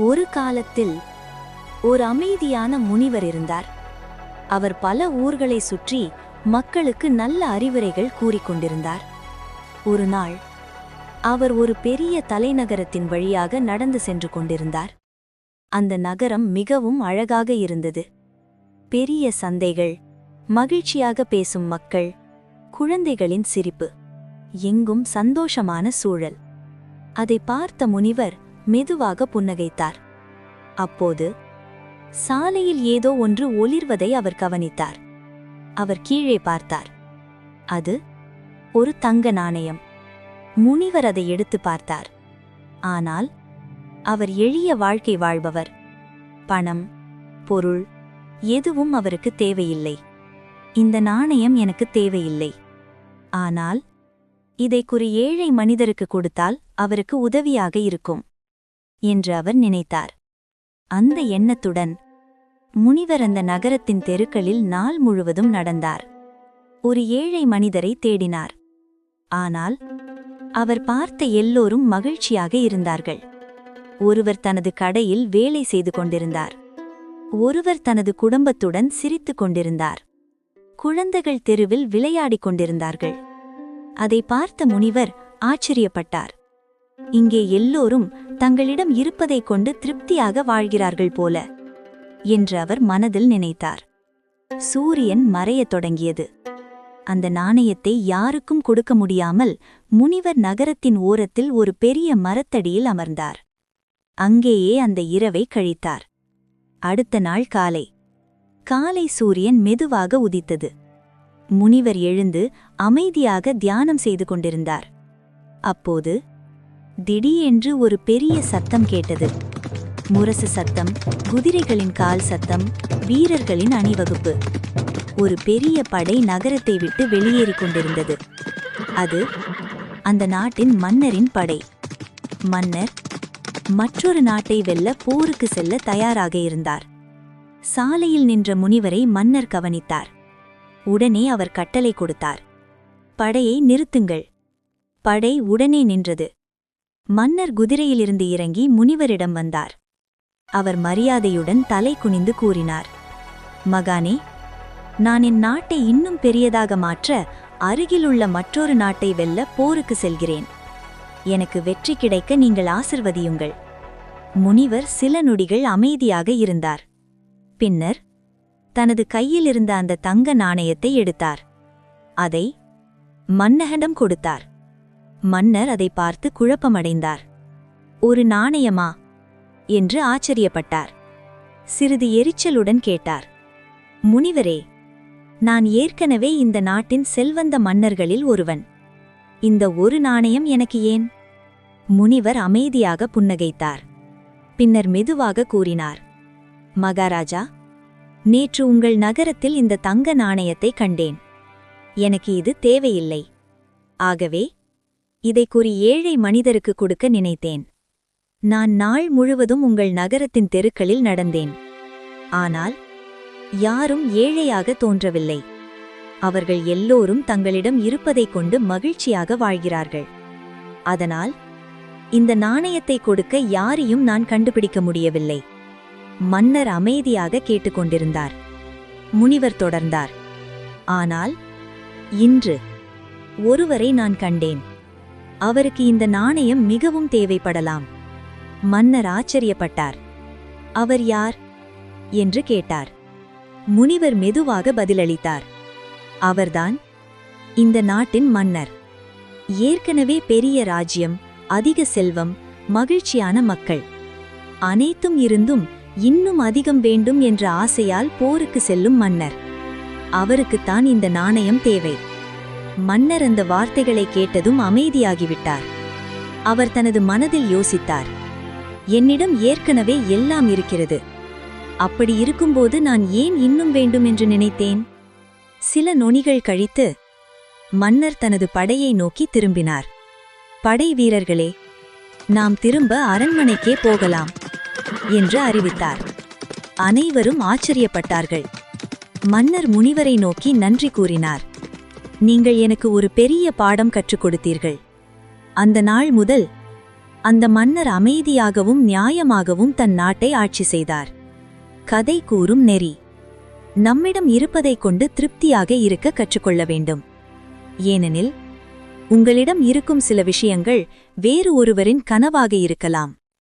ஒரு காலத்தில் ஒரு அமைதியான முனிவர் இருந்தார். அவர் பல ஊர்களை சுற்றி மக்களுக்கு நல்ல அறிவுரைகள் கூறிக்கொண்டிருந்தார். ஒரு நாள் அவர் ஒரு பெரிய தலைநகரத்தின் வழியாக நடந்து சென்று கொண்டிருந்தார். அந்த நகரம் மிகவும் அழகாக இருந்தது. பெரிய சந்தைகள், மகிழ்ச்சியாக பேசும் மக்கள், குழந்தைகளின் சிரிப்பு, எங்கும் சந்தோஷமான சூழல். அதை பார்த்த முனிவர் மெதுவாக புன்னகைத்தார். அப்போது சாலையில் ஏதோ ஒன்று ஒளிர்வதை அவர் கவனித்தார். அவர் கீழே பார்த்தார். அது ஒரு தங்க நாணயம். முனிவர் அதை எடுத்து பார்த்தார். ஆனால் அவர் எளிய வாழ்க்கை வாழ்பவர். பணம், பொருள் எதுவும் அவருக்கு தேவையில்லை. இந்த நாணயம் எனக்கு தேவையில்லை. ஆனால் இதை ஒரு ஏழை மனிதருக்கு கொடுத்தால் அவருக்கு உதவியாக இருக்கும் என்று அவர் நினைத்தார். அந்த எண்ணத்துடன் முனிவர் அந்த நகரத்தின் தெருக்களில் நாள் முழுவதும் நடந்தார். ஒரு ஏழை மனிதரை தேடினார். ஆனால் அவர் பார்த்த எல்லோரும் மகிழ்ச்சியாக இருந்தார்கள். ஒருவர் தனது கடையில் வேலை செய்து கொண்டிருந்தார். ஒருவர் தனது குடும்பத்துடன் சிரித்துக் கொண்டிருந்தார். குழந்தைகள் தெருவில் விளையாடிக் கொண்டிருந்தார்கள். அதை பார்த்த முனிவர் ஆச்சரியப்பட்டார். இங்கே எல்லோரும் தங்களிடம் இருப்பதைக் கொண்டு திருப்தியாக வாழ்கிறார்கள் போல என்று அவர் மனதில் நினைத்தார். சூரியன் மறையத் தொடங்கியது. அந்த நாணயத்தை யாருக்கும் கொடுக்க முடியாமல் முனிவர் நகரத்தின் ஓரத்தில் ஒரு பெரிய மரத்தடியில் அமர்ந்தார். அங்கேயே அந்த இரவை கழித்தார். அடுத்த நாள் காலை சூரியன் மெதுவாக உதித்தது. முனிவர் எழுந்து அமைதியாக தியானம் செய்து கொண்டிருந்தார். அப்போது திடீரென்று ஒரு பெரிய சத்தம் கேட்டது. முரசு சத்தம், குதிரைகளின் கால் சத்தம், வீரர்களின் அணிவகுப்பு. ஒரு பெரிய படை நகரத்தை விட்டு வெளியேறிக் கொண்டிருந்தது. அது அந்த நாட்டின் மன்னரின் படை. மன்னர் மற்றொரு நாட்டை வெல்ல போருக்கு செல்ல தயாராக இருந்தார். சாலையில் நின்ற முனிவரை மன்னர் கவனித்தார். உடனே அவர் கட்டளை கொடுத்தார். படையை நிறுத்துங்கள். படை உடனே நின்றது. மன்னர் குதிரையிலிருந்து இறங்கி முனிவரிடம் வந்தார். அவர் மரியாதையுடன் தலை குனிந்து கூறினார், மகானே, நான் என் நாட்டை இன்னும் பெரியதாக மாற்ற அருகிலுள்ள மற்றொரு நாட்டை வெல்ல போருக்கு செல்கிறேன். எனக்கு வெற்றி கிடைக்க நீங்கள் ஆசிர்வதியுங்கள். முனிவர் சில நொடிகள் அமைதியாக இருந்தார். பின்னர் தனது கையில் இருந்த அந்த தங்க நாணயத்தை எடுத்தார். அதை மன்னரிடம் கொடுத்தார். மன்னர் அதை பார்த்து குழப்பமடைந்தார். ஒரு நாணயமா என்று ஆச்சரியப்பட்டார். சிறிது எரிச்சலுடன் கேட்டார், முனிவரே, நான் ஏற்கனவே இந்த நாட்டின் செல்வந்த மன்னர்களில் ஒருவன். இந்த ஒரு நாணயம் எனக்கு ஏன்? முனிவர் அமைதியாக புன்னகைத்தார். பின்னர் மெதுவாக கூறினார், மகாராஜா, நேற்று உங்கள் நகரத்தில் இந்த தங்க நாணயத்தை கண்டேன். எனக்கு இது தேவையில்லை. ஆகவே இதை ஒரு ஏழை மனிதருக்கு கொடுக்க நினைத்தேன். நான் நாள் முழுவதும் உங்கள் நகரத்தின் தெருக்களில் நடந்தேன். ஆனால் யாரும் ஏழையாக தோன்றவில்லை. அவர்கள் எல்லோரும் தங்களிடம் இருப்பதைக் கொண்டு மகிழ்ச்சியாக வாழ்கிறார்கள். அதனால் இந்த நாணயத்தை கொடுக்க யாரையும் நான் கண்டுபிடிக்க முடியவில்லை. மன்னர் அமைதியாக கேட்டுக்கொண்டிருந்தார். முனிவர் தொடர்ந்தார், ஆனால் இன்று ஒருவரை நான் கண்டேன். அவருக்கு இந்த நாணயம் மிகவும் தேவைப்படலாம். மன்னர் ஆச்சரியப்பட்டார். அவர் யார் என்று கேட்டார். முனிவர் மெதுவாக பதிலளித்தார், அவர்தான் இந்த நாட்டின் மன்னர். ஏற்கனவே பெரிய ராஜ்யம், அதிக செல்வம், மகிழ்ச்சியான மக்கள், அனைத்தும் இருந்தும் இன்னும் அதிகம் வேண்டும் என்ற ஆசையால் போருக்கு செல்லும் மன்னர். அவருக்குத்தான் இந்த நாணயம் தேவை. மன்னர் அந்த வார்த்தைகளை கேட்டதும் அமைதியாகிவிட்டார். அவர் தனது மனதில் யோசித்தார், என்னிடம் ஏற்கனவே எல்லாம் இருக்கிறது. அப்படி இருக்கும்போது நான் ஏன் இன்னும் வேண்டும் என்று நினைத்தேன்? சில நொடிகள் கழித்து மன்னர் தனது படையை நோக்கி திரும்பினார். படை வீரர்களே, நாம் திரும்ப அரண்மனைக்கே போகலாம் என்று அறிவித்தார். அனைவரும் ஆச்சரியப்பட்டார்கள். மன்னர் முனிவரை நோக்கி நன்றி கூறினார். நீங்கள் எனக்கு ஒரு பெரிய பாடம் கற்றுக் கொடுத்தீர்கள். அந்த நாள் முதல் அந்த மன்னர் அமைதியாகவும் நியாயமாகவும் தன் நாட்டை ஆட்சி செய்தார். கதை கூறும் நெறி: நம்மிடம் இருப்பதைக் கொண்டு திருப்தியாக இருக்க கற்றுக்கொள்ள வேண்டும். ஏனெனில் உங்களிடம் இருக்கும் சில விஷயங்கள் வேறு ஒருவரின் கனவாக இருக்கலாம்.